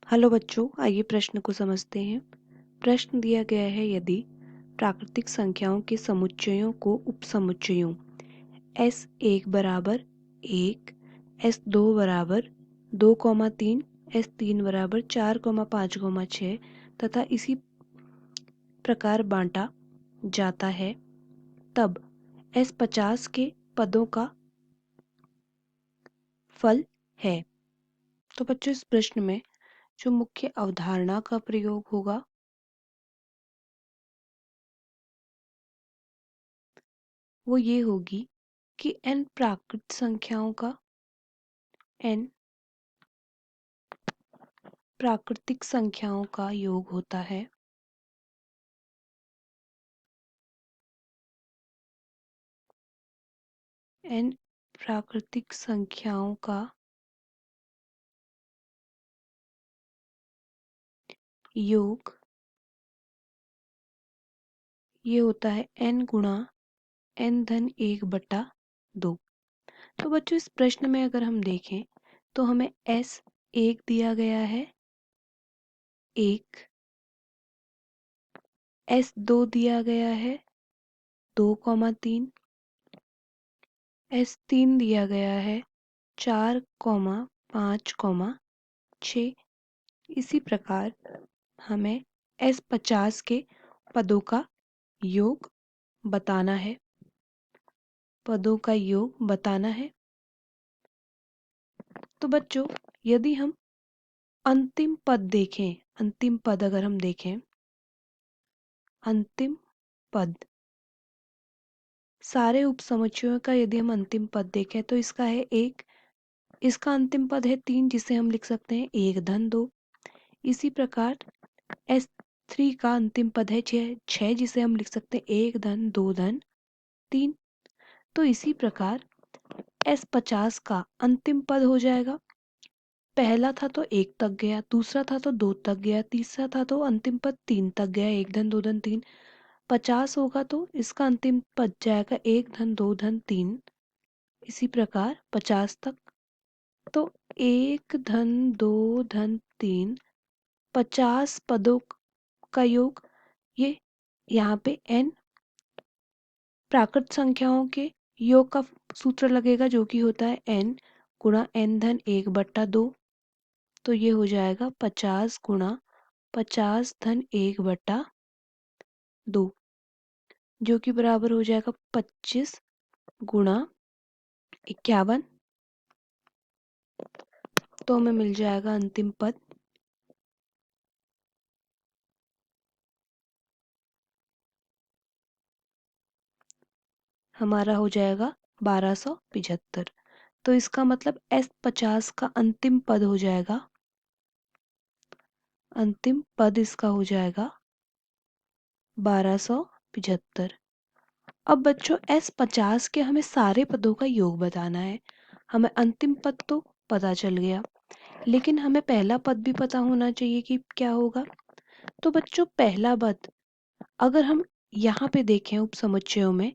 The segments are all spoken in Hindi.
हेलो बच्चों, आइए प्रश्न को समझते हैं। प्रश्न दिया गया है, यदि प्राकृतिक संख्याओं के समुच्चयों को उपसमुच्चयों S1 बराबर 1, S2 बराबर 2,3, S3 बराबर 4,5,6 तथा इसी प्रकार बांटा जाता है, तब S50 के पदों का फल है। तो बच्चों, इस प्रश्न में जो मुख्य अवधारणा का प्रयोग होगा वो ये होगी कि n प्राकृतिक संख्याओं का योग होता है। n प्राकृतिक संख्याओं का योग ये होता है n गुणा n धन 1/2। तो बच्चों, इस प्रश्न में अगर हम देखें तो हमें S1 दिया गया है 1, S2 दिया गया है 2,3, S3 दिया गया है 4,5,6। इसी प्रकार हमें S50 के पदों का योग बताना है। तो बच्चों, यदि हम अंतिम पद अगर हम देखें, अंतिम पद सारे उपसमुच्चयों का यदि हम अंतिम पद देखें तो इसका है 1, इसका अंतिम पद है 3 जिसे हम लिख सकते हैं 1 धन 2। इसी प्रकार S3 का अंतिम पद है 6 जिसे हम लिख सकते हैं 1 धन 2 धन 3। तो इसी प्रकार S50 का अंतिम पद हो जाएगा, पहला था तो 1 तक गया, दूसरा था तो 2 तक गया, तीसरा था तो अंतिम पद 3 तक गया, 1 धन 2 धन 3। 50 होगा तो इसका अंतिम पद जाएगा 1 धन 2 धन 3। इसी प्रकार 50 तक। तो 1 धन 2 धन 3 50 पदों का योग, ये यहाँ पे n प्राकृत संख्याओं के योग का सूत्र लगेगा, जो कि होता है n गुणा n धन 1/2। तो ये हो जाएगा 50 गुणा 50 धन 1/2, जो कि बराबर हो जाएगा 25 गुणा 51। तो हमें मिल जाएगा अंतिम पद हमारा हो जाएगा 1275। तो इसका मतलब S50 का अंतिम पद हो जाएगा, अंतिम पद इसका हो जाएगा 1275। अब बच्चों, S50 के हमें सारे पदों का योग बताना है। हमें अंतिम पद तो पता चल गया, लेकिन हमें पहला पद भी पता होना चाहिए कि क्या होगा। तो बच्चों, पहला पद अगर हम यहाँ पे देखें उपसमुच्चयों में,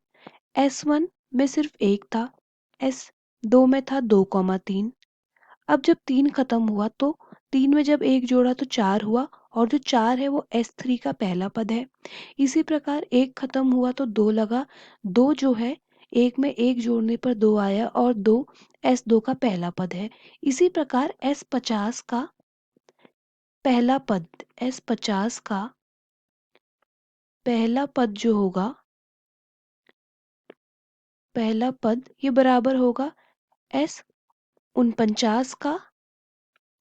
S1 में सिर्फ 1 था, S2 में था 2,3। अब जब 3 खत्म हुआ तो 3 में जब 1 जोड़ा तो 4 हुआ, और जो 4 है वो S3 का पहला पद है। इसी प्रकार 1 खत्म हुआ तो 2 लगा, 2 जो है 1 में 1 जोड़ने पर 2 आया, और 2 S2 का पहला पद है। इसी प्रकार S50 का पहला पद, S50 का पहला पद जो होगा, पहला पद ये बराबर होगा S49 का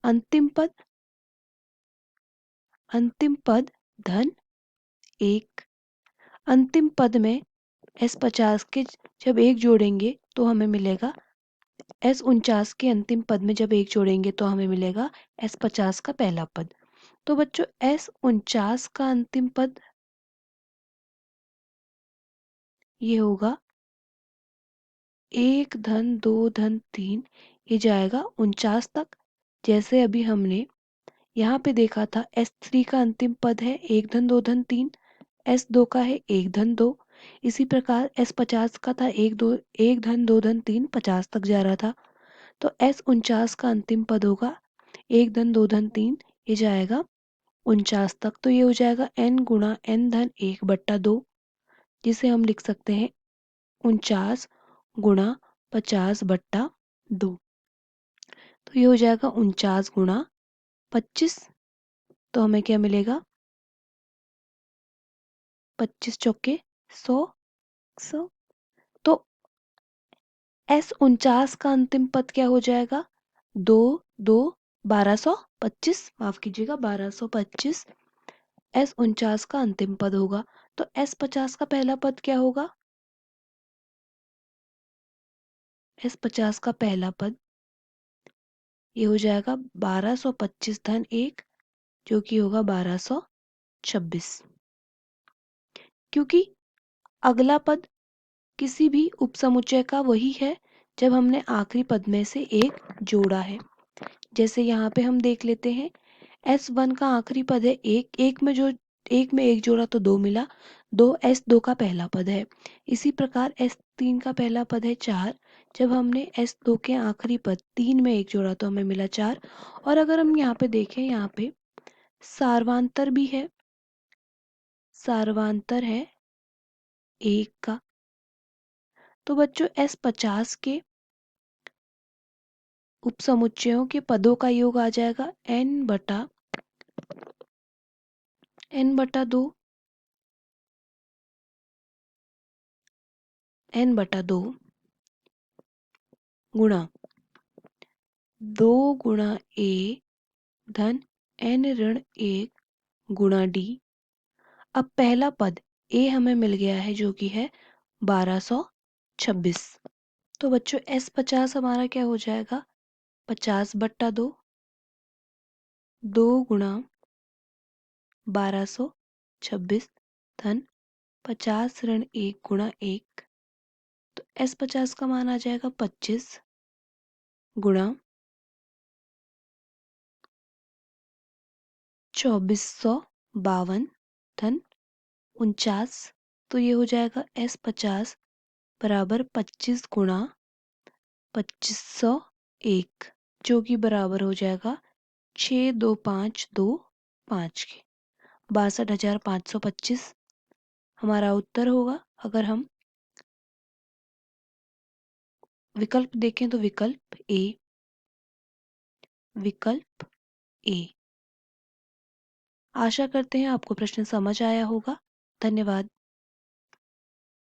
अंतिम पद धन 1। अंतिम पद में S50 के जब 1 जोड़ेंगे तो हमें मिलेगा, S49 के अंतिम पद में जब 1 जोड़ेंगे तो हमें मिलेगा S50 का पहला पद। तो बच्चों, S49 का अंतिम पद ये होगा 1 धन 2 धन 3, ये जाएगा 49 तक। जैसे अभी हमने यहाँ पे देखा था, S3 का अंतिम पद है 1 धन 2 धन 3, S2 का है 1 धन 2। इसी प्रकार S50 का था 1 धन 2 धन 3, 50 तक जा रहा था। तो S49 का अंतिम पद होगा 1 धन 2 धन 3, ये जाएगा 49 तक, तो ये हो जाएगा n गुणा n धन 1/2, जिसे हम लिख सकते हैं 49 गुणा 50/2। तो ये हो जाएगा 49 गुणा 25, तो हमें क्या मिलेगा 25 चौके 100। तो S49 का अंतिम पद क्या हो जाएगा 2 2 1225, माफ कीजिएगा 1225 S49 का अंतिम पद होगा। तो S50 का पहला पद क्या होगा, S50 का पहला पद ये हो जाएगा 1225 धन 1, जो कि होगा 1226, क्योंकि अगला पद किसी भी उपसमुच्चय का वही है जब हमने आखिरी पद में से एक जोड़ा है। जैसे यहाँ पे हम देख लेते हैं S1 का आखिरी पद है एक, एक में एक जोड़ा तो 2 मिला, 2 S2 का पहला पद है। इसी प्रकार S3 का पहला पद है 4, जब हमने S2 के आखिरी पद 3 में एक जोड़ा तो हमें मिला 4। और अगर हम यहाँ पे देखें, यहाँ पे सार्वांतर भी है, सार्वांतर है 1 का। तो बच्चों S50 के उपसमुच्चयों के पदों का योग आ जाएगा n/2 गुणा 2 गुणा a धन n ऋण 1 गुणा d। अब पहला पद a हमें मिल गया है जो कि है 1226। तो बच्चों S50 हमारा क्या हो जाएगा 50/2, 2 गुणा 1226 धन 50 ऋण 1 गुणा 1। तो S50 का मान आ जाएगा 25 गुणा 2452 धन 49। तो ये हो जाएगा S50 बराबर 25 गुणा 2501, जो कि बराबर हो जाएगा 62525 के। 62,525 हमारा उत्तर होगा। अगर हम विकल्प देखें तो विकल्प ए। आशा करते हैं आपको प्रश्न समझ आया होगा। धन्यवाद।